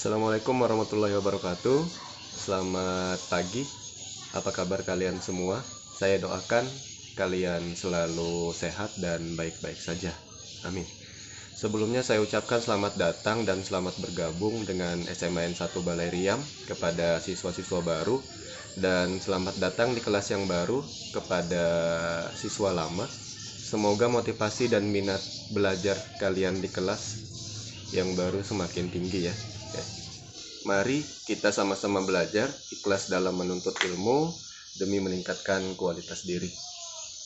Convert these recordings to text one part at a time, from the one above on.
Assalamualaikum warahmatullahi wabarakatuh. Selamat pagi. Apa kabar kalian semua? Saya doakan kalian selalu sehat dan baik-baik saja. Amin. Sebelumnya saya ucapkan selamat datang dan selamat bergabung dengan SMAN 1 Balai Riam kepada siswa-siswa baru, dan selamat datang di kelas yang baru kepada siswa lama. Semoga motivasi dan minat belajar kalian di kelas yang baru semakin tinggi ya. Mari kita sama-sama belajar, ikhlas dalam menuntut ilmu demi meningkatkan kualitas diri.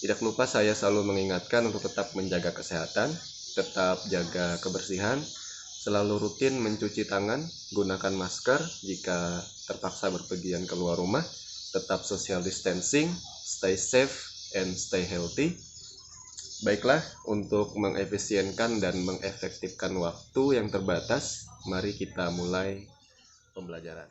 Tidak lupa saya selalu mengingatkan untuk tetap menjaga kesehatan, tetap jaga kebersihan, selalu rutin mencuci tangan, gunakan masker jika terpaksa berpergian keluar rumah, tetap social distancing, stay safe and stay healthy. Baiklah, untuk mengefisienkan dan mengefektifkan waktu yang terbatas, mari kita mulai pembelajaran.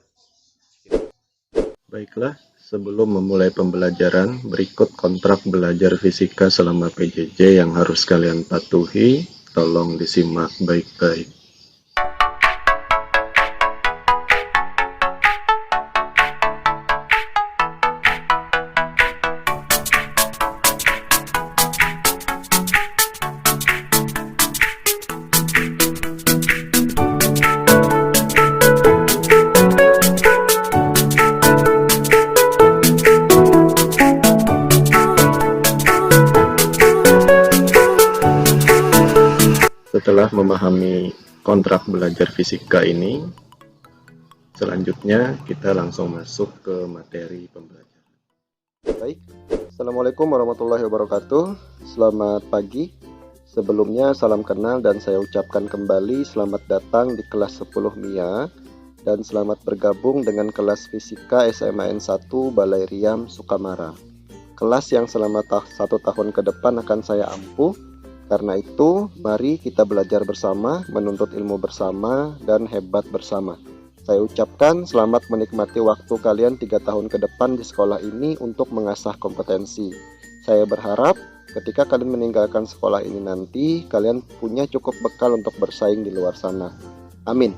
Baiklah, sebelum memulai pembelajaran, berikut kontrak belajar fisika selama PJJ yang harus kalian patuhi. Tolong disimak baik-baik. Setelah memahami kontrak belajar fisika ini, selanjutnya kita langsung masuk ke materi pembelajaran. Baik, Assalamualaikum warahmatullahi wabarakatuh. Selamat pagi. Sebelumnya salam kenal dan saya ucapkan kembali selamat datang di kelas 10 MIA dan selamat bergabung dengan kelas fisika SMAN 1 Balai Riam Sukamara. Kelas yang selama 1 tahun ke depan akan saya ampuh. Karena itu, mari kita belajar bersama, menuntut ilmu bersama, dan hebat bersama. Saya ucapkan selamat menikmati waktu kalian 3 tahun ke depan di sekolah ini untuk mengasah kompetensi. Saya berharap ketika kalian meninggalkan sekolah ini nanti, kalian punya cukup bekal untuk bersaing di luar sana. Amin.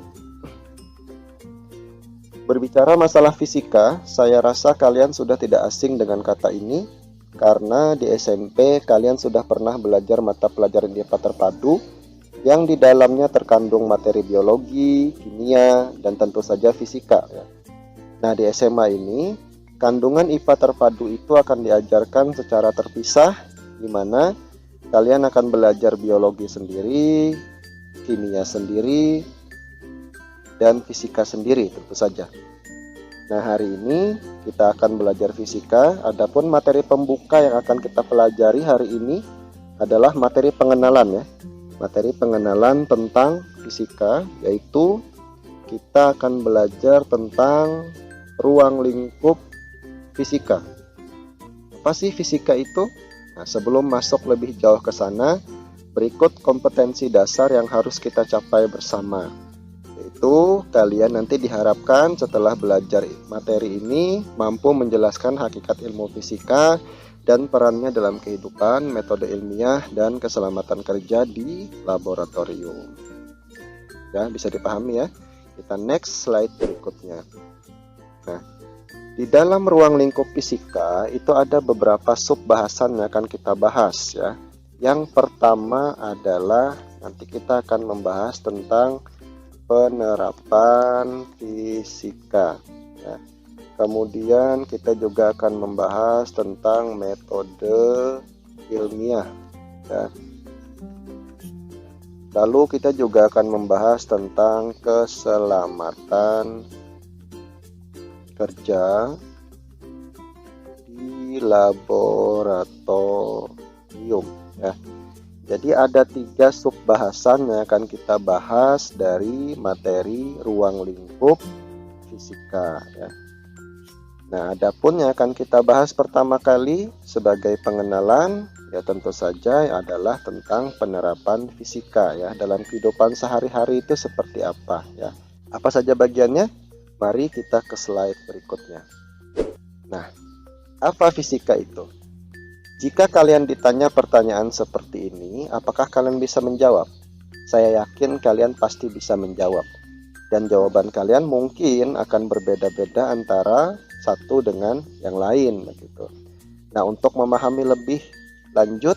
Berbicara masalah fisika, saya rasa kalian sudah tidak asing dengan kata ini. Karena di SMP kalian sudah pernah belajar mata pelajaran IPA terpadu yang di dalamnya terkandung materi biologi, kimia, dan tentu saja fisika. Nah, di SMA ini kandungan IPA terpadu itu akan diajarkan secara terpisah, di mana kalian akan belajar biologi sendiri, kimia sendiri, dan fisika sendiri tentu saja. Nah, hari ini kita akan belajar fisika. Adapun materi pembuka yang akan kita pelajari hari ini adalah materi pengenalan ya. Materi pengenalan tentang fisika, yaitu kita akan belajar tentang ruang lingkup fisika. Apa sih fisika itu? Nah, sebelum masuk lebih jauh ke sana, berikut kompetensi dasar yang harus kita capai bersama. Itu kalian nanti diharapkan setelah belajar materi ini mampu menjelaskan hakikat ilmu fisika dan perannya dalam kehidupan, metode ilmiah, dan keselamatan kerja di laboratorium. Ya, bisa dipahami ya. Kita next slide berikutnya. Nah, di dalam ruang lingkup fisika itu ada beberapa sub bahasan yang akan kita bahas ya. Yang pertama adalah nanti kita akan membahas tentang penerapan fisika ya. Kemudian kita juga akan membahas tentang metode ilmiah ya. Lalu kita juga akan membahas tentang keselamatan kerja di laboratorium ya. Jadi ada 3 sub bahasan yang akan kita bahas dari materi ruang lingkup fisika ya. Nah, adapun yang akan kita bahas pertama kali sebagai pengenalan ya tentu saja adalah tentang penerapan fisika ya dalam kehidupan sehari-hari itu seperti apa ya. Apa saja bagiannya? Mari kita ke slide berikutnya. Nah, apa fisika itu? Jika kalian ditanya pertanyaan seperti ini, apakah kalian bisa menjawab? Saya yakin kalian pasti bisa menjawab. Dan jawaban kalian mungkin akan berbeda-beda antara satu dengan yang lain begitu. Nah, untuk memahami lebih lanjut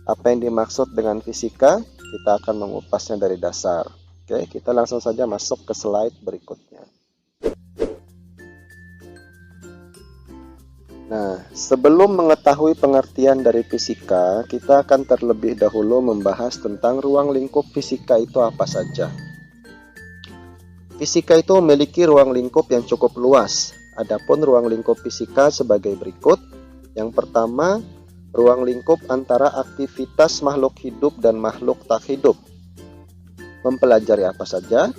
apa yang dimaksud dengan fisika, kita akan mengupasnya dari dasar. Oke, kita langsung saja masuk ke slide berikutnya. Nah, sebelum mengetahui pengertian dari fisika, kita akan terlebih dahulu membahas tentang ruang lingkup fisika itu apa saja. Fisika itu memiliki ruang lingkup yang cukup luas. Adapun ruang lingkup fisika sebagai berikut. Yang pertama, ruang lingkup antara aktivitas makhluk hidup dan makhluk tak hidup. Mempelajari apa saja?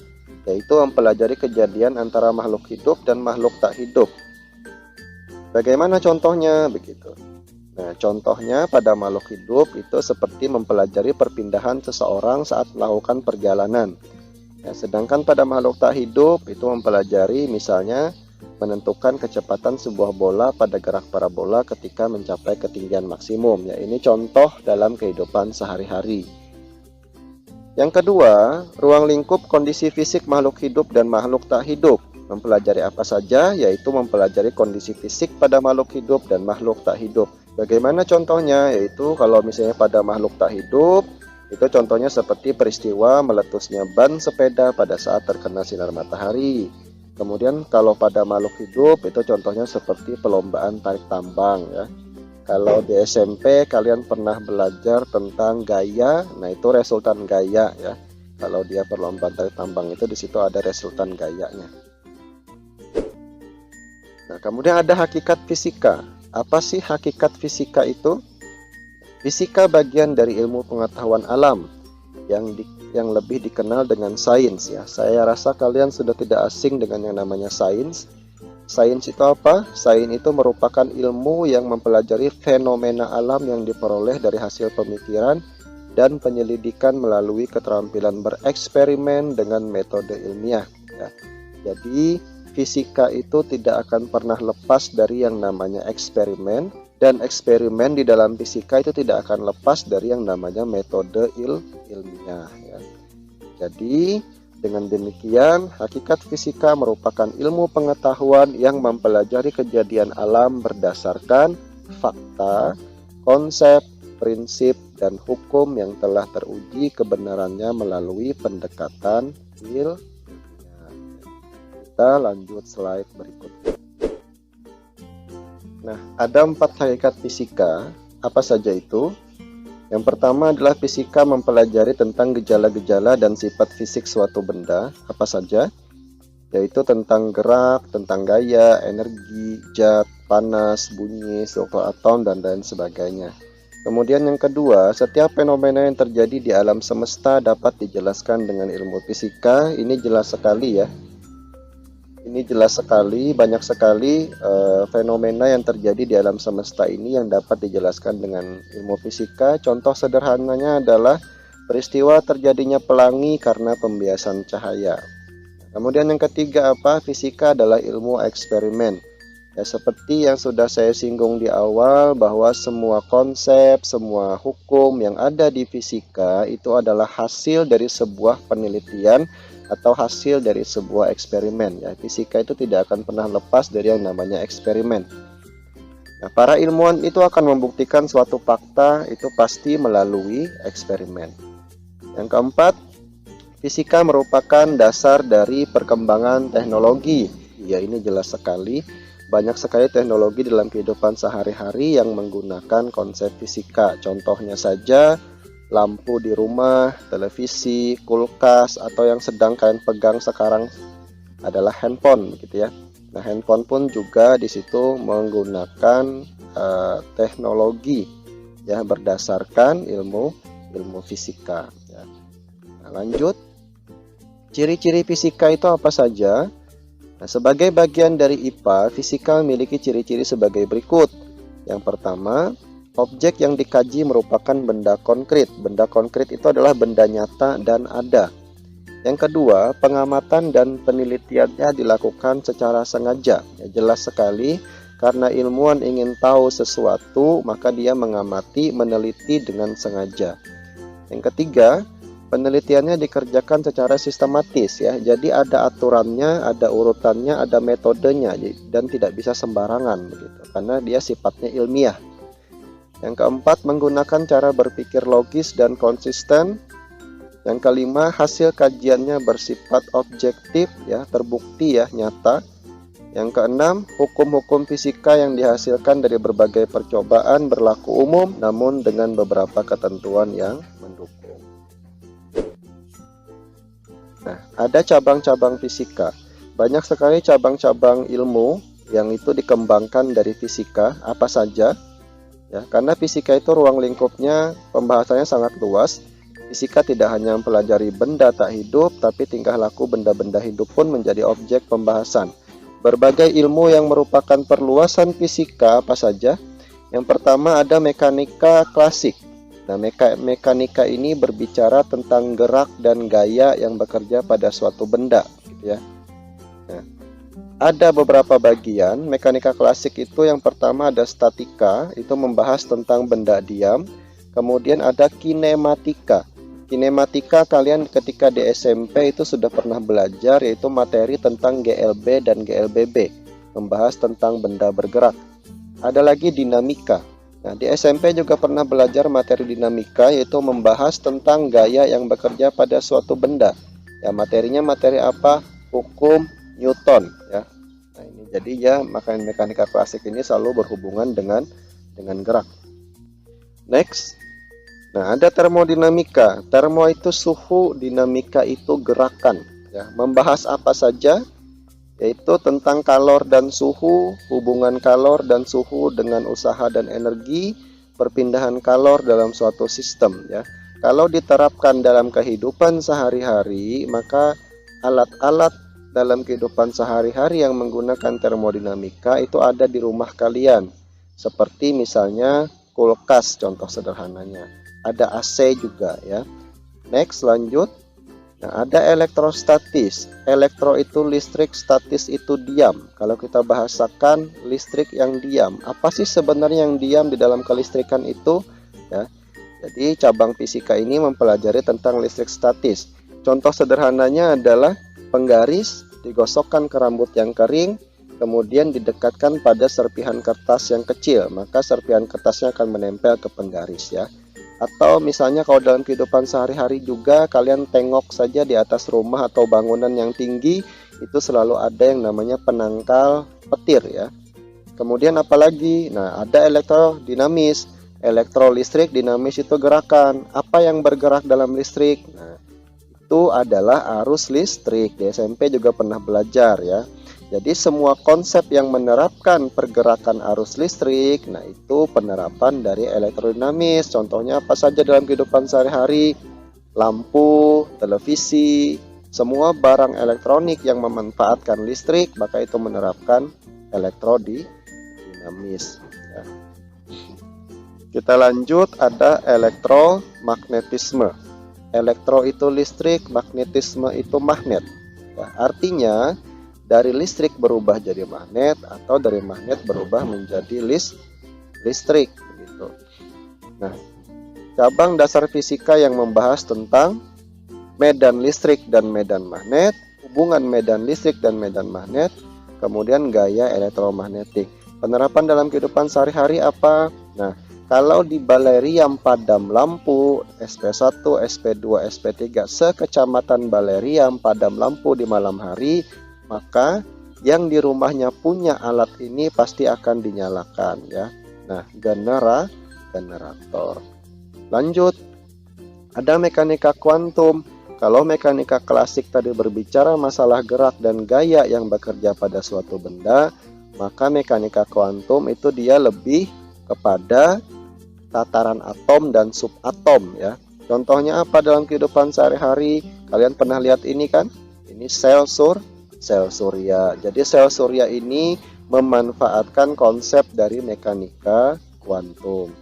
Yaitu mempelajari kejadian antara makhluk hidup dan makhluk tak hidup. Bagaimana contohnya? Begitu. Nah, contohnya pada makhluk hidup itu seperti mempelajari perpindahan seseorang saat melakukan perjalanan. Ya, sedangkan pada makhluk tak hidup itu mempelajari misalnya menentukan kecepatan sebuah bola pada gerak parabola ketika mencapai ketinggian maksimum. Ya, ini contoh dalam kehidupan sehari-hari. Yang kedua, ruang lingkup kondisi fisik makhluk hidup dan makhluk tak hidup. Mempelajari apa saja, yaitu mempelajari kondisi fisik pada makhluk hidup dan makhluk tak hidup. Bagaimana contohnya? Yaitu kalau misalnya pada makhluk tak hidup, itu contohnya seperti peristiwa meletusnya ban sepeda pada saat terkena sinar matahari. Kemudian kalau pada makhluk hidup itu contohnya seperti perlombaan tarik tambang ya. Kalau di SMP kalian pernah belajar tentang gaya, nah itu resultan gaya ya. Kalau dia perlombaan tarik tambang itu di situ ada resultan gayanya. Nah, kemudian ada hakikat fisika. Apa sih hakikat fisika itu? Fisika bagian dari ilmu pengetahuan alam yang lebih dikenal dengan sains ya. Saya rasa kalian sudah tidak asing dengan yang namanya sains. Sains itu apa? Sains itu merupakan ilmu yang mempelajari fenomena alam yang diperoleh dari hasil pemikiran dan penyelidikan melalui keterampilan bereksperimen dengan metode ilmiah ya. Jadi fisika itu tidak akan pernah lepas dari yang namanya eksperimen. Dan eksperimen di dalam fisika itu tidak akan lepas dari yang namanya metode ilmiah ya. Jadi dengan demikian hakikat fisika merupakan ilmu pengetahuan yang mempelajari kejadian alam berdasarkan fakta, konsep, prinsip, dan hukum yang telah teruji kebenarannya melalui pendekatan ilmiah. Kita lanjut slide berikutnya. Nah, ada 4 hakikat fisika. Apa saja itu? Yang pertama adalah fisika mempelajari tentang gejala-gejala dan sifat fisik suatu benda. Apa saja? Yaitu tentang gerak, tentang gaya, energi, zat, panas, bunyi, struktur atom, dan lain sebagainya. Kemudian yang kedua, setiap fenomena yang terjadi di alam semesta dapat dijelaskan dengan ilmu fisika. Ini jelas sekali ya. Ini jelas sekali, banyak sekali fenomena yang terjadi di alam semesta ini yang dapat dijelaskan dengan ilmu fisika. Contoh sederhananya adalah peristiwa terjadinya pelangi karena pembiasan cahaya. Kemudian yang ketiga apa? Fisika adalah ilmu eksperimen. Ya, seperti yang sudah saya singgung di awal bahwa semua konsep, semua hukum yang ada di fisika itu adalah hasil dari sebuah penelitian atau hasil dari sebuah eksperimen ya. Fisika itu tidak akan pernah lepas dari yang namanya eksperimen. Nah, para ilmuwan itu akan membuktikan suatu fakta itu pasti melalui eksperimen. Yang keempat, fisika merupakan dasar dari perkembangan teknologi. Ya, ini jelas sekali. Banyak sekali teknologi dalam kehidupan sehari-hari yang menggunakan konsep fisika. Contohnya saja lampu di rumah, televisi, kulkas, atau yang sedang kalian pegang sekarang adalah handphone gitu ya. Nah, handphone pun juga di situ menggunakan teknologi ya berdasarkan ilmu fisika ya. Nah, lanjut. Ciri-ciri fisika itu apa saja? Nah, sebagai bagian dari IPA, fisika memiliki ciri-ciri sebagai berikut. Yang pertama, objek yang dikaji merupakan benda konkret. Benda konkret itu adalah benda nyata dan ada. Yang kedua, pengamatan dan penelitiannya dilakukan secara sengaja. Ya, jelas sekali, karena ilmuwan ingin tahu sesuatu, maka dia mengamati, meneliti dengan sengaja. Yang ketiga, penelitiannya dikerjakan secara sistematis ya. Jadi ada aturannya, ada urutannya, ada metodenya dan tidak bisa sembarangan begitu karena dia sifatnya ilmiah. Yang keempat, menggunakan cara berpikir logis dan konsisten. Yang kelima, hasil kajiannya bersifat objektif ya, terbukti ya, nyata. Yang keenam, hukum-hukum fisika yang dihasilkan dari berbagai percobaan berlaku umum namun dengan beberapa ketentuan yang mendukung. Nah, ada cabang-cabang fisika. Banyak sekali cabang-cabang ilmu yang itu dikembangkan dari fisika, apa saja? Ya, karena fisika itu ruang lingkupnya pembahasannya sangat luas. Fisika tidak hanya mempelajari benda tak hidup, tapi tingkah laku benda-benda hidup pun menjadi objek pembahasan. Berbagai ilmu yang merupakan perluasan fisika apa saja? Yang pertama ada mekanika klasik. Nah, mekanika ini berbicara tentang gerak dan gaya yang bekerja pada suatu benda, gitu ya. Nah, ada beberapa bagian mekanika klasik itu. Yang pertama ada statika, itu membahas tentang benda diam. Kemudian ada kinematika. Kinematika kalian ketika di SMP itu sudah pernah belajar, yaitu materi tentang GLB dan GLBB, membahas tentang benda bergerak. Ada lagi dinamika. Nah, di SMP juga pernah belajar materi dinamika, yaitu membahas tentang gaya yang bekerja pada suatu benda. Ya, materinya materi apa? Hukum Newton ya. Nah, ini jadi ya, makanya mekanika klasik ini selalu berhubungan dengan gerak. Next. Nah, ada termodinamika. Termo itu suhu, dinamika itu gerakan ya. Membahas apa saja? Yaitu tentang kalor dan suhu, hubungan kalor dan suhu dengan usaha dan energi, perpindahan kalor dalam suatu sistem ya. Kalau diterapkan dalam kehidupan sehari-hari, maka alat-alat dalam kehidupan sehari-hari yang menggunakan termodinamika itu ada di rumah kalian. Seperti misalnya kulkas, contoh sederhananya. Ada AC juga ya. Next, lanjut. Nah, ada elektrostatis. Elektro itu listrik, statis itu diam. Kalau kita bahasakan listrik yang diam, apa sih sebenarnya yang diam di dalam kelistrikan itu? Ya. Jadi cabang fisika ini mempelajari tentang listrik statis. Contoh sederhananya adalah penggaris digosokkan ke rambut yang kering, kemudian didekatkan pada serpihan kertas yang kecil, maka serpihan kertasnya akan menempel ke penggaris ya. Atau misalnya kalau dalam kehidupan sehari-hari juga kalian tengok saja di atas rumah atau bangunan yang tinggi, itu selalu ada yang namanya penangkal petir ya. Kemudian apalagi? Nah, ada elektrodinamis. Elektrolistrik, dinamis itu gerakan. Apa yang bergerak dalam listrik? Nah, itu adalah arus listrik. Di SMP juga pernah belajar ya. Jadi semua konsep yang menerapkan pergerakan arus listrik, nah itu penerapan dari elektrodinamis. Contohnya apa saja dalam kehidupan sehari-hari? Lampu, televisi, semua barang elektronik yang memanfaatkan listrik, maka itu menerapkan elektrodinamis ya. Kita lanjut, ada elektromagnetisme. Elektro itu listrik, magnetisme itu magnet. Ya, artinya dari listrik berubah jadi magnet atau dari magnet berubah menjadi listrik. Gitu. Nah, cabang dasar fisika yang membahas tentang medan listrik dan medan magnet, hubungan medan listrik dan medan magnet, kemudian gaya elektromagnetik. Penerapan dalam kehidupan sehari-hari apa? Nah, kalau di Baleriam padam lampu, SP1, SP2, SP3, sekecamatan Baleriam padam lampu di malam hari, maka yang di rumahnya punya alat ini pasti akan dinyalakan ya. Nah, generator. Lanjut, ada mekanika kuantum. Kalau mekanika klasik tadi berbicara masalah gerak dan gaya yang bekerja pada suatu benda, maka mekanika kuantum itu dia lebih kepada tataran atom dan subatom ya. Contohnya apa dalam kehidupan sehari-hari? Kalian pernah lihat ini kan? Ini sel surya. Jadi sel surya ini memanfaatkan konsep dari mekanika kuantum.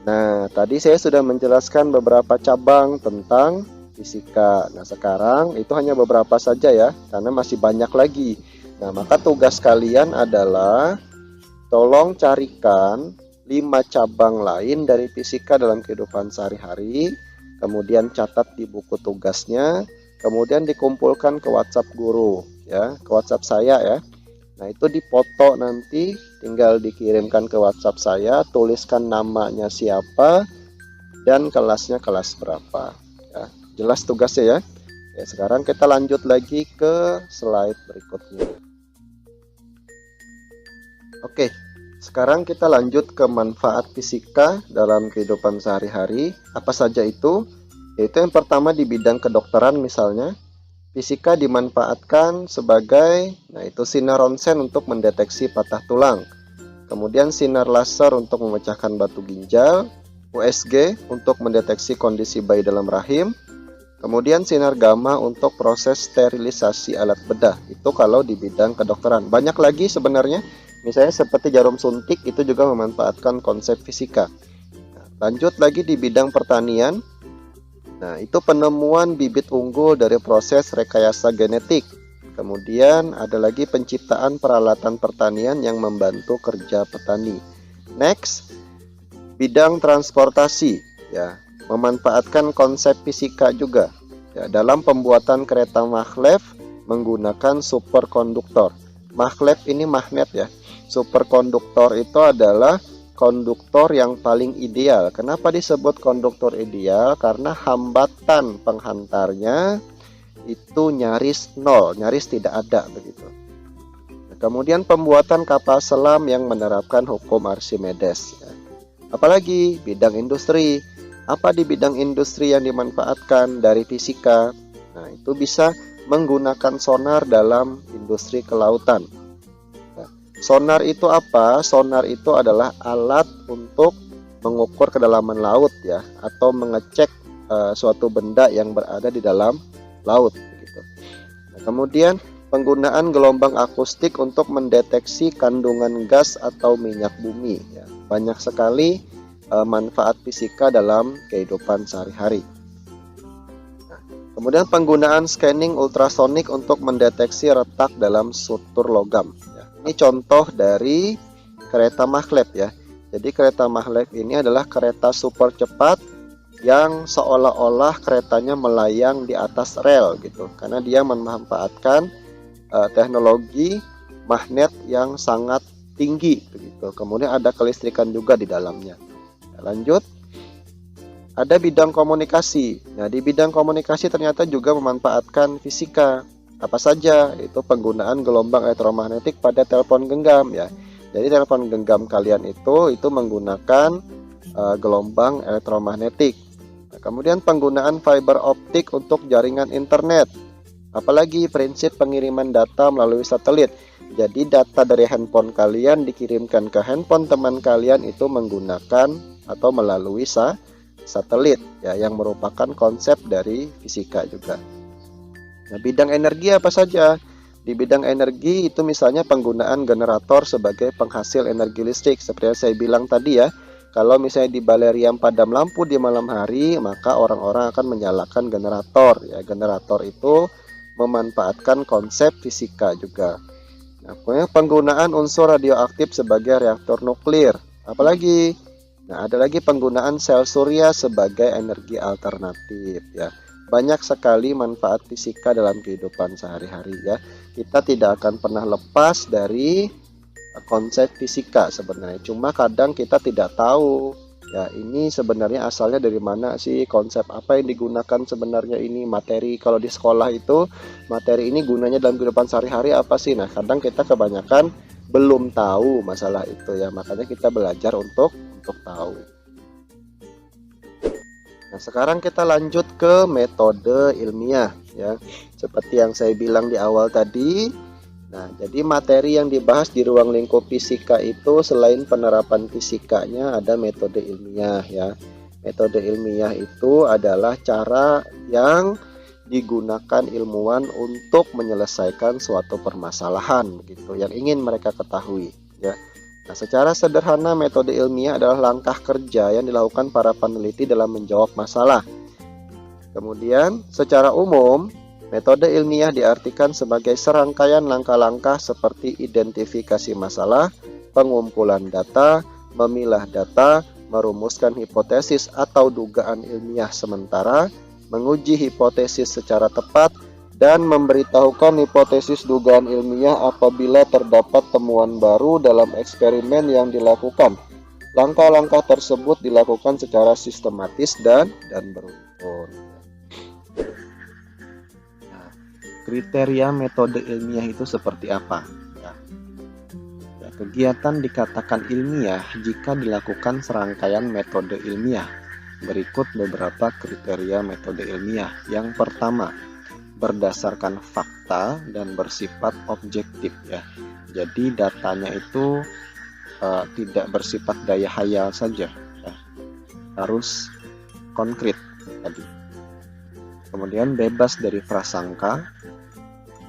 Nah, tadi saya sudah menjelaskan beberapa cabang tentang fisika. Nah, sekarang itu hanya beberapa saja ya, karena masih banyak lagi. Nah, maka tugas kalian adalah tolong carikan 5 cabang lain dari fisika dalam kehidupan sehari-hari. kemudian catat di buku tugasnya, kemudian dikumpulkan ke WhatsApp guru ya, ke WhatsApp saya ya. Nah, itu dipoto nanti, tinggal dikirimkan ke WhatsApp saya, tuliskan namanya siapa dan kelasnya kelas berapa ya. Jelas tugasnya ya. Ya, sekarang kita lanjut lagi ke slide berikutnya. Oke, sekarang kita lanjut ke manfaat fisika dalam kehidupan sehari-hari. Apa saja itu? Yaitu yang pertama di bidang kedokteran misalnya. Fisika dimanfaatkan sebagai, itu sinar ronsen untuk mendeteksi patah tulang. Kemudian sinar laser untuk memecahkan batu ginjal, USG untuk mendeteksi kondisi bayi dalam rahim. Kemudian sinar gamma untuk proses sterilisasi alat bedah. Itu kalau di bidang kedokteran. Banyak lagi sebenarnya. Misalnya seperti jarum suntik itu juga memanfaatkan konsep fisika. Nah, lanjut lagi di bidang pertanian. Nah, itu penemuan bibit unggul dari proses rekayasa genetik. Kemudian ada lagi penciptaan peralatan pertanian yang membantu kerja petani. Next, bidang transportasi ya, memanfaatkan konsep fisika juga. Ya, dalam pembuatan kereta maglev menggunakan superkonduktor. Maglev ini magnet ya. Superkonduktor itu adalah konduktor yang paling ideal. Kenapa disebut konduktor ideal? Karena hambatan penghantarnya itu nyaris nol, nyaris tidak ada begitu. Nah, kemudian pembuatan kapal selam yang menerapkan hukum Archimedes. Ya. Apalagi bidang industri. Apa di bidang industri yang dimanfaatkan dari fisika? Nah, itu bisa menggunakan sonar dalam industri kelautan. Sonar itu apa? Sonar itu adalah alat untuk mengukur kedalaman laut ya, atau mengecek suatu benda yang berada di dalam laut gitu. Nah, kemudian penggunaan gelombang akustik untuk mendeteksi kandungan gas atau minyak bumi ya. Banyak sekali manfaat fisika dalam kehidupan sehari-hari. Nah, kemudian penggunaan scanning ultrasonik untuk mendeteksi retak dalam struktur logam ya. Ini contoh dari kereta maglev ya. Jadi kereta maglev ini adalah kereta super cepat yang seolah-olah keretanya melayang di atas rel gitu. Karena dia memanfaatkan teknologi magnet yang sangat tinggi begitu. Kemudian ada kelistrikan juga di dalamnya. Nah, lanjut. Ada bidang komunikasi. Nah, di bidang komunikasi ternyata juga memanfaatkan fisika. Apa saja? Itu penggunaan gelombang elektromagnetik pada telepon genggam ya. Jadi telepon genggam kalian itu menggunakan gelombang elektromagnetik. Nah, kemudian penggunaan fiber optik untuk jaringan internet. Apalagi prinsip pengiriman data melalui satelit. Jadi data dari handphone kalian dikirimkan ke handphone teman kalian itu menggunakan atau melalui satelit ya, yang merupakan konsep dari fisika juga. Nah, bidang energi apa saja? Di bidang energi itu misalnya penggunaan generator sebagai penghasil energi listrik. Seperti yang saya bilang tadi ya, kalau misalnya di Baleriam padam lampu di malam hari, maka orang-orang akan menyalakan generator. Ya, generator itu memanfaatkan konsep fisika juga. Nah, penggunaan unsur radioaktif sebagai reaktor nuklir. Apalagi? Nah, ada lagi penggunaan sel surya sebagai energi alternatif ya. Banyak sekali manfaat fisika dalam kehidupan sehari-hari ya. Kita tidak akan pernah lepas dari konsep fisika sebenarnya. Cuma kadang kita tidak tahu ya, ini sebenarnya asalnya dari mana sih, konsep apa yang digunakan sebenarnya ini, materi. Kalau di sekolah itu materi ini gunanya dalam kehidupan sehari-hari apa sih? Nah, kadang kita kebanyakan belum tahu masalah itu ya. Makanya kita belajar untuk tahu. Nah, sekarang kita lanjut ke metode ilmiah ya. Seperti yang saya bilang di awal tadi. Nah, jadi materi yang dibahas di ruang lingkup fisika itu selain penerapan fisikanya ada metode ilmiah ya. Metode ilmiah itu adalah cara yang digunakan ilmuwan untuk menyelesaikan suatu permasalahan gitu yang ingin mereka ketahui ya. Nah, secara sederhana metode ilmiah adalah langkah kerja yang dilakukan para peneliti dalam menjawab masalah. Kemudian, secara umum, metode ilmiah diartikan sebagai serangkaian langkah-langkah seperti identifikasi masalah, pengumpulan data, memilah data, merumuskan hipotesis atau dugaan ilmiah sementara, menguji hipotesis secara tepat, dan memberitahukan hipotesis dugaan ilmiah apabila terdapat temuan baru dalam eksperimen yang dilakukan. Langkah-langkah tersebut dilakukan secara sistematis dan beruntun. Nah, kriteria metode ilmiah itu seperti apa? Kegiatan dikatakan ilmiah jika dilakukan serangkaian metode ilmiah. Berikut beberapa kriteria metode ilmiah. Yang pertama, berdasarkan fakta dan bersifat objektif ya. Jadi datanya itu tidak bersifat daya hayal saja ya. Harus konkret tadi. Kemudian bebas dari prasangka,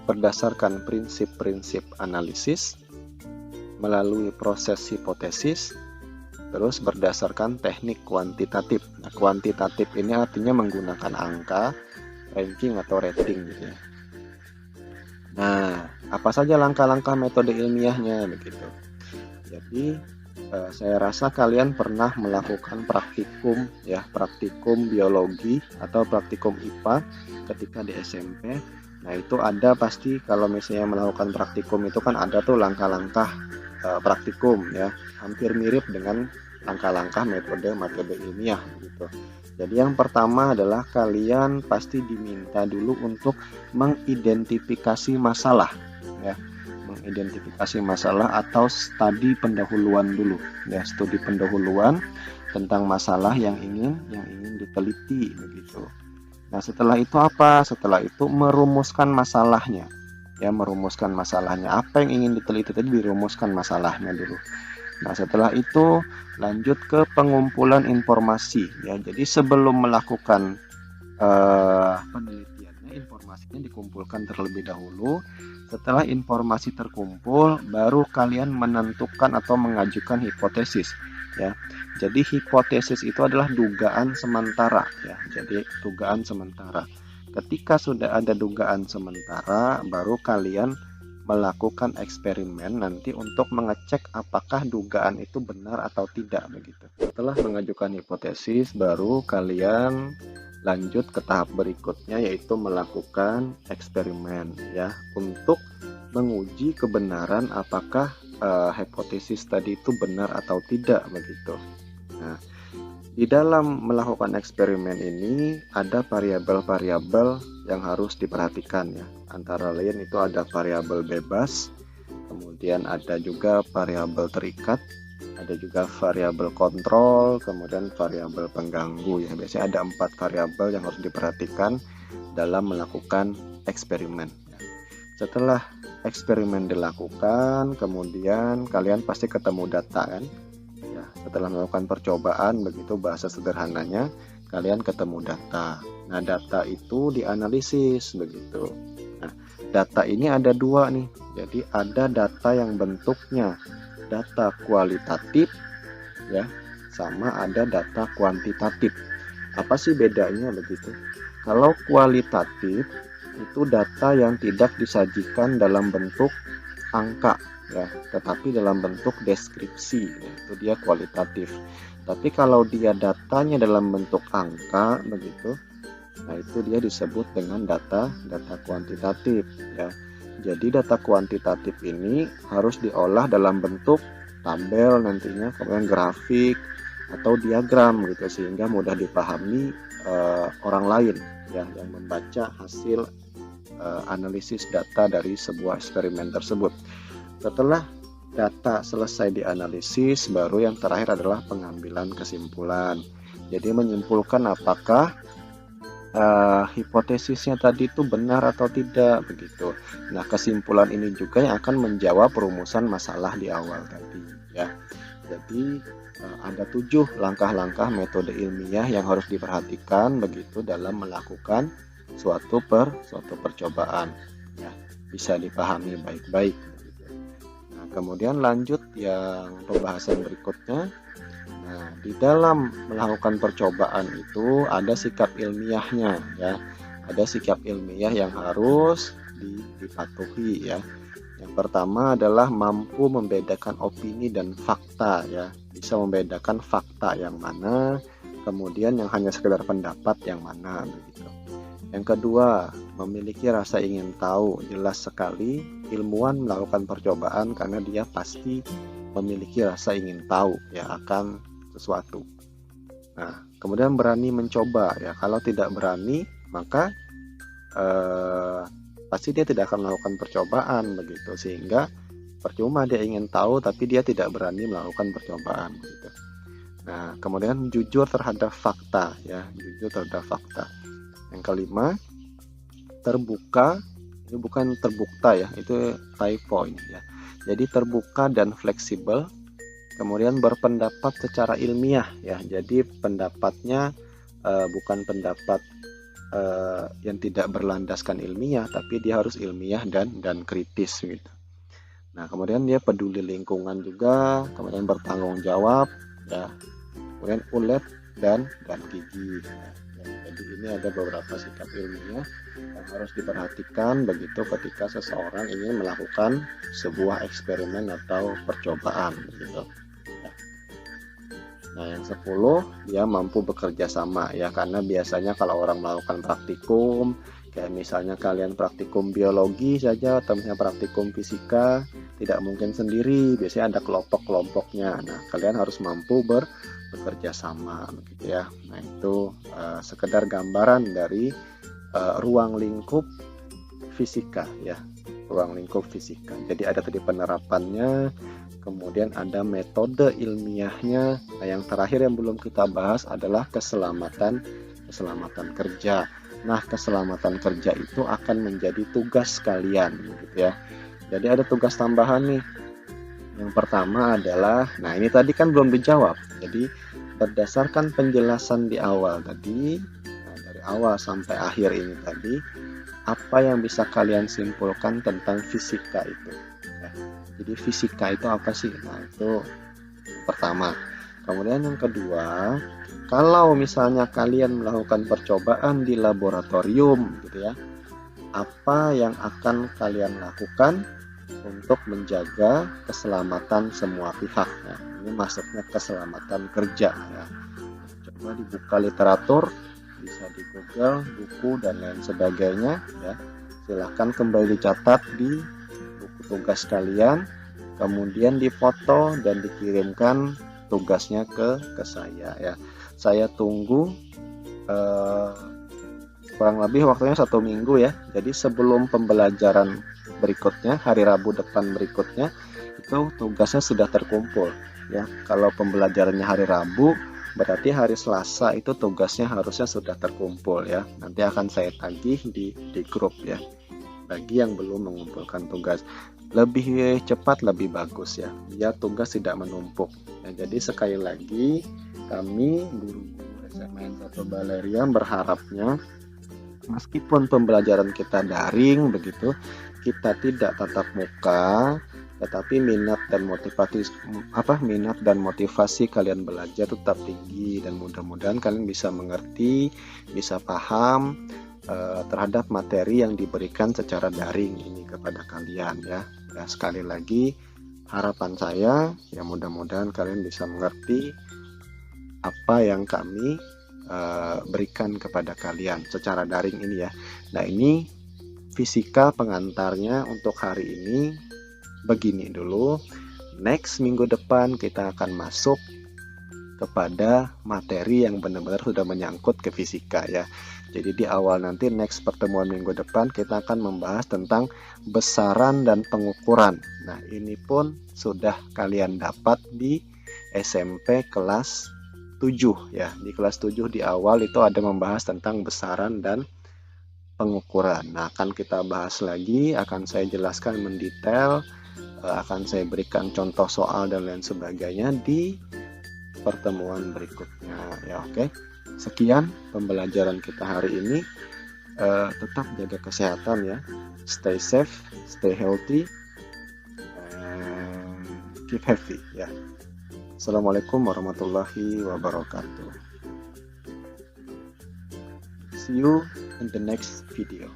berdasarkan prinsip-prinsip analisis, melalui proses hipotesis, terus berdasarkan teknik kuantitatif. Nah, kuantitatif ini artinya menggunakan angka, ranking atau rating gitu ya. Nah, apa saja langkah-langkah metode ilmiahnya begitu. Jadi saya rasa kalian pernah melakukan praktikum ya, praktikum biologi atau praktikum IPA ketika di SMP. Nah, itu ada pasti kalau misalnya melakukan praktikum itu kan ada tuh langkah-langkah praktikum ya, hampir mirip dengan langkah-langkah metode ilmiah gitu. Jadi yang pertama adalah kalian pasti diminta dulu untuk mengidentifikasi masalah ya. Mengidentifikasi masalah atau studi pendahuluan dulu ya, studi pendahuluan tentang masalah yang ingin diteliti begitu. Nah, setelah itu apa? Setelah itu merumuskan masalahnya. Ya, merumuskan masalahnya. Apa yang ingin diteliti tadi dirumuskan masalahnya dulu. Nah, setelah itu lanjut ke pengumpulan informasi ya. Jadi sebelum melakukan penelitiannya, informasinya dikumpulkan terlebih dahulu. Setelah informasi terkumpul, baru kalian menentukan atau mengajukan hipotesis ya. Jadi hipotesis itu adalah dugaan sementara ya. Jadi dugaan sementara. Ketika sudah ada dugaan sementara, baru kalian melakukan eksperimen nanti untuk mengecek apakah dugaan itu benar atau tidak begitu. Setelah mengajukan hipotesis, baru kalian lanjut ke tahap berikutnya, yaitu melakukan eksperimen ya, untuk menguji kebenaran apakah hipotesis tadi itu benar atau tidak begitu. Nah, di dalam melakukan eksperimen ini ada variabel-variabel yang harus diperhatikan ya. Antara lain itu ada variabel bebas, kemudian ada juga variabel terikat, ada juga variabel kontrol, kemudian variabel pengganggu ya. Biasanya ada 4 variabel yang harus diperhatikan dalam melakukan eksperimen. Setelah eksperimen dilakukan, kemudian kalian pasti ketemu data kan. Setelah melakukan percobaan, begitu bahasa sederhananya, kalian ketemu data. Nah, data itu dianalisis begitu. Nah, data ini ada 2 nih. Jadi ada data yang bentuknya data kualitatif ya, sama ada data kuantitatif. Apa sih bedanya begitu? Kalau kualitatif itu data yang tidak disajikan dalam bentuk angka ya, tetapi dalam bentuk deskripsi ya, itu dia kualitatif. Tapi kalau dia datanya dalam bentuk angka begitu, nah itu dia disebut dengan data kuantitatif ya. Jadi data kuantitatif ini harus diolah dalam bentuk tabel nantinya, kemudian grafik atau diagram gitu, sehingga mudah dipahami orang lain ya, yang membaca hasil analisis data dari sebuah eksperimen tersebut. Setelah data selesai dianalisis, baru yang terakhir adalah pengambilan kesimpulan. Jadi menyimpulkan apakah hipotesisnya tadi itu benar atau tidak begitu. Nah, kesimpulan ini juga yang akan menjawab perumusan masalah di awal tadi ya. Jadi ada 7 langkah-langkah metode ilmiah yang harus diperhatikan begitu dalam melakukan suatu percobaan ya. Bisa dipahami baik-baik. Kemudian lanjut yang pembahasan berikutnya. Nah, di dalam melakukan percobaan itu ada sikap ilmiahnya ya. Ada sikap ilmiah yang harus dipatuhi ya. Yang pertama adalah mampu membedakan opini dan fakta ya. Bisa membedakan fakta yang mana, kemudian yang hanya sekedar pendapat yang mana begitu. Yang kedua, memiliki rasa ingin tahu. Jelas sekali ilmuwan melakukan percobaan karena dia pasti memiliki rasa ingin tahu ya akan sesuatu. Nah, kemudian berani mencoba ya. Kalau tidak berani, maka pasti dia tidak akan melakukan percobaan begitu, sehingga percuma dia ingin tahu tapi dia tidak berani melakukan percobaan begitu. Nah, kemudian jujur terhadap fakta ya, jujur terhadap fakta. Yang kelima, terbuka. Ini bukan terbukta ya, itu typo ini ya. Jadi terbuka dan fleksibel. Kemudian berpendapat secara ilmiah ya. Jadi pendapatnya bukan pendapat yang tidak berlandaskan ilmiah, tapi dia harus ilmiah dan kritis gitu. Nah, kemudian dia peduli lingkungan juga, kemudian bertanggung jawab ya. Kemudian ulet dan gigi. Ya. Jadi ini ada beberapa sikap ilmiah yang harus diperhatikan begitu ketika seseorang ingin melakukan sebuah eksperimen atau percobaan gitu. Nah, yang 10, dia mampu bekerja sama ya, karena biasanya kalau orang melakukan praktikum, kayak misalnya kalian praktikum biologi saja atau misalnya praktikum fisika, tidak mungkin sendiri, biasanya ada kelompok-kelompoknya. Nah, kalian harus mampu bekerja sama begitu ya. Nah, itu sekedar gambaran dari ruang lingkup fisika ya, ruang lingkup fisika. Jadi ada tadi penerapannya, kemudian ada metode ilmiahnya. Nah, yang terakhir yang belum kita bahas adalah keselamatan kerja. Nah, keselamatan kerja itu akan menjadi tugas kalian gitu ya. Jadi ada tugas tambahan nih. Yang pertama adalah, nah ini tadi kan belum dijawab. Jadi berdasarkan penjelasan di awal tadi, nah, dari awal sampai akhir ini tadi, apa yang bisa kalian simpulkan tentang fisika itu? Ya. Jadi fisika itu apa sih? Nah, itu pertama. Kemudian yang kedua, kalau misalnya kalian melakukan percobaan di laboratorium gitu ya, apa yang akan kalian lakukan untuk menjaga keselamatan semua pihak? Nah, ini maksudnya keselamatan kerja ya. Coba dibuka literatur, bisa di Google, buku dan lain sebagainya ya. Silahkan kembali dicatat di buku tugas kalian, kemudian difoto dan dikirimkan tugasnya ke saya ya. Saya tunggu kurang lebih waktunya 1 minggu ya. Jadi sebelum pembelajaran berikutnya, hari Rabu depan berikutnya, itu tugasnya sudah terkumpul ya. Kalau pembelajarannya hari Rabu, berarti hari Selasa itu tugasnya harusnya sudah terkumpul ya. Nanti akan saya tagih di grup ya. Bagi yang belum mengumpulkan tugas, lebih cepat lebih bagus ya, biar tugas tidak menumpuk. Nah, jadi sekali lagi kami guru-guru SMA 1 Baleriam berharapnya meskipun pembelajaran kita daring begitu, kita tidak tatap muka, tetapi minat dan motivasi kalian belajar tetap tinggi, dan mudah-mudahan kalian bisa mengerti, bisa paham terhadap materi yang diberikan secara daring ini kepada kalian ya. Ya, sekali lagi harapan saya ya, mudah-mudahan kalian bisa mengerti apa yang kami berikan kepada kalian secara daring ini ya. Nah, ini fisika pengantarnya untuk hari ini begini dulu. Next minggu depan kita akan masuk kepada materi yang benar-benar sudah menyangkut ke fisika ya. Jadi di awal nanti next pertemuan minggu depan kita akan membahas tentang besaran dan pengukuran. Nah, ini pun sudah kalian dapat di SMP kelas 7 ya. Di kelas 7 di awal itu ada membahas tentang besaran dan pengukuran. Nah, akan kita bahas lagi, akan saya jelaskan mendetail, akan saya berikan contoh soal dan lain sebagainya di pertemuan berikutnya ya. Oke. Sekian pembelajaran kita hari ini. Tetap jaga kesehatan ya. Stay safe, stay healthy, and keep healthy ya. Assalamualaikum warahmatullahi wabarakatuh. See you in the next video.